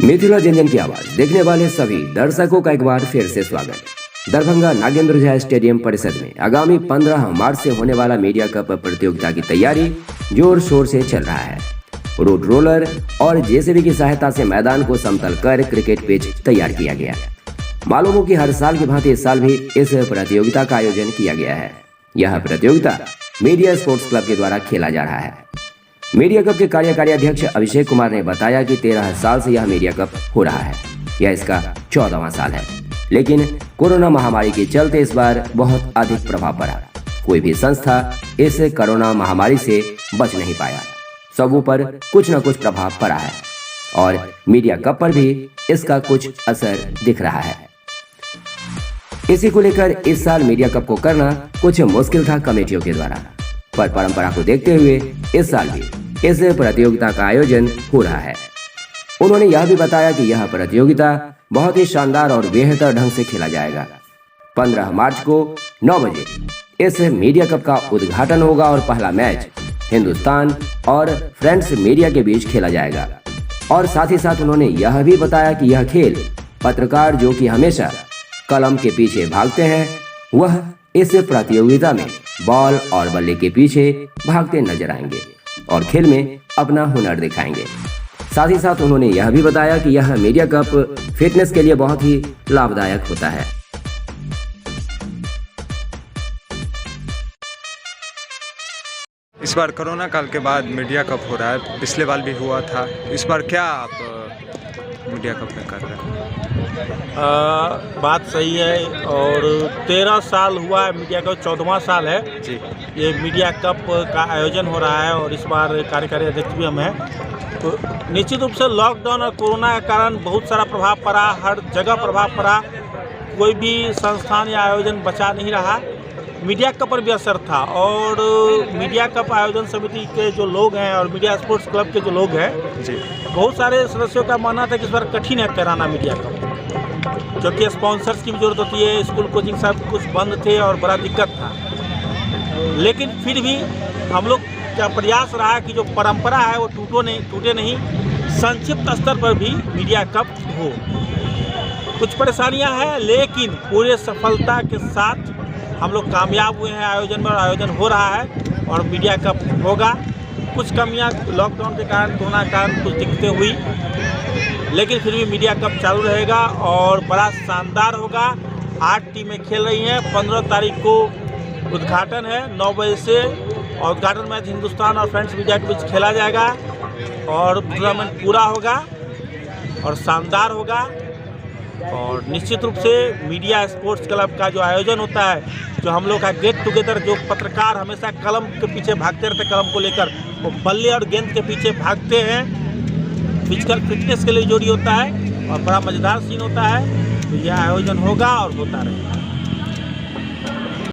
Mithila Zanjan की आवाज देखने वाले सभी दर्शकों का एक बार फिर से स्वागत। दरभंगा नागेंद्र झा स्टेडियम परिसर में आगामी 15 मार्च से होने वाला मीडिया कप प्रतियोगिता की तैयारी जोर शोर से चल रहा है। रोड रोलर और जेसीबी की सहायता से मैदान को समतल कर क्रिकेट पिच तैयार किया गया। मालूम हो कि हर साल की भांति इस साल भी इस प्रतियोगिता का आयोजन किया गया है। यह प्रतियोगिता मीडिया स्पोर्ट्स क्लब के द्वारा खेला जा रहा है। मीडिया कप के कार्यकारी अध्यक्ष अभिषेक कुमार ने बताया कि 13 साल से यह मीडिया कप हो रहा है। यह इसका 14वां साल है, लेकिन कोरोना महामारी के चलते इस बार बहुत अधिक प्रभाव पड़ा। कोई भी संस्था इस कोरोना महामारी से बच नहीं पाया। सबों पर कुछ न कुछ प्रभाव पड़ा है और मीडिया कप पर भी इसका कुछ असर दिख रहा है। इसी को लेकर इस साल मीडिया कप को करना कुछ मुश्किल था कमेटियों के द्वारा, पर परंपरा को देखते हुए इस साल भी इस प्रतियोगिता का आयोजन हो रहा है। उन्होंने यह भी बताया कि यह प्रतियोगिता बहुत ही शानदार और बेहतर ढंग से खेला जाएगा। 15 मार्च को 9 बजे इस मीडिया कप का उद्घाटन होगा और पहला मैच हिंदुस्तान और फ्रेंड्स मीडिया के बीच खेला जाएगा। और साथ ही साथ उन्होंने यह भी बताया कि यह खेल पत्रकार जो कि हमेशा कलम के पीछे भागते हैं, वह इस प्रतियोगिता में बॉल और बल्ले के पीछे भागते नजर आएंगे और खेल में अपना हुनर दिखाएंगे। साथ ही साथ उन्होंने यह भी बताया कि यह मीडिया कप फिटनेस के लिए बहुत ही लाभदायक होता है। इस बार कोरोना काल के बाद मीडिया कप हो रहा है, पिछले बार भी हुआ था। इस बार क्या आप मीडिया कप में कर रहे हैं? बात सही है और 13 साल हुआ है, मीडिया कप 14वां साल है जी। ये मीडिया कप का आयोजन हो रहा है और इस बार कार्यकारी अध्यक्ष भी हम हैं। तो निश्चित रूप से लॉकडाउन और कोरोना के कारण बहुत सारा प्रभाव पड़ा, हर जगह प्रभाव पड़ा। कोई भी संस्थान या आयोजन बचा नहीं रहा। मीडिया कप पर भी असर था और मीडिया कप आयोजन समिति के जो लोग हैं और मीडिया स्पोर्ट्स क्लब के जो लोग हैं जी, बहुत सारे सदस्यों का मानना था कि इस बार कठिन है कराना मीडिया कप, क्योंकि स्पॉन्सर्स की भी जरूरत होती है। स्कूल कोचिंग सब कुछ बंद थे और बड़ा दिक्कत था। लेकिन फिर भी हम लोग का प्रयास रहा कि जो परंपरा है वो टूटे नहीं, संक्षिप्त स्तर पर भी मीडिया कप हो। कुछ परेशानियां हैं लेकिन पूरे सफलता के साथ हम लोग कामयाब हुए हैं आयोजन में और आयोजन हो रहा है और मीडिया कप होगा। कुछ कमियां लॉकडाउन के कारण, कोरोना के कारण कुछ दिक्कतें हुई, लेकिन फिर भी मीडिया कप चालू रहेगा और बड़ा शानदार होगा। 8 टीमें खेल रही हैं। 15 तारीख को उद्घाटन है 9 बजे से और उद्घाटन मैच हिंदुस्तान और फ्रेंड्स मीडिया के बीच खेला जाएगा और टूर्नामेंट पूरा होगा और शानदार होगा। और निश्चित रूप से मीडिया स्पोर्ट्स क्लब का जो आयोजन होता है, जो हम लोग का गेट टुगेदर, जो पत्रकार हमेशा कलम के पीछे भागते रहते, कलम को लेकर वो बल्ले और गेंद के पीछे भागते हैं, फिजिकल फिटनेस के लिए जोड़ी होता है और बड़ा मज़ेदार सीन होता है। तो यह आयोजन होगा और होता रहेगा।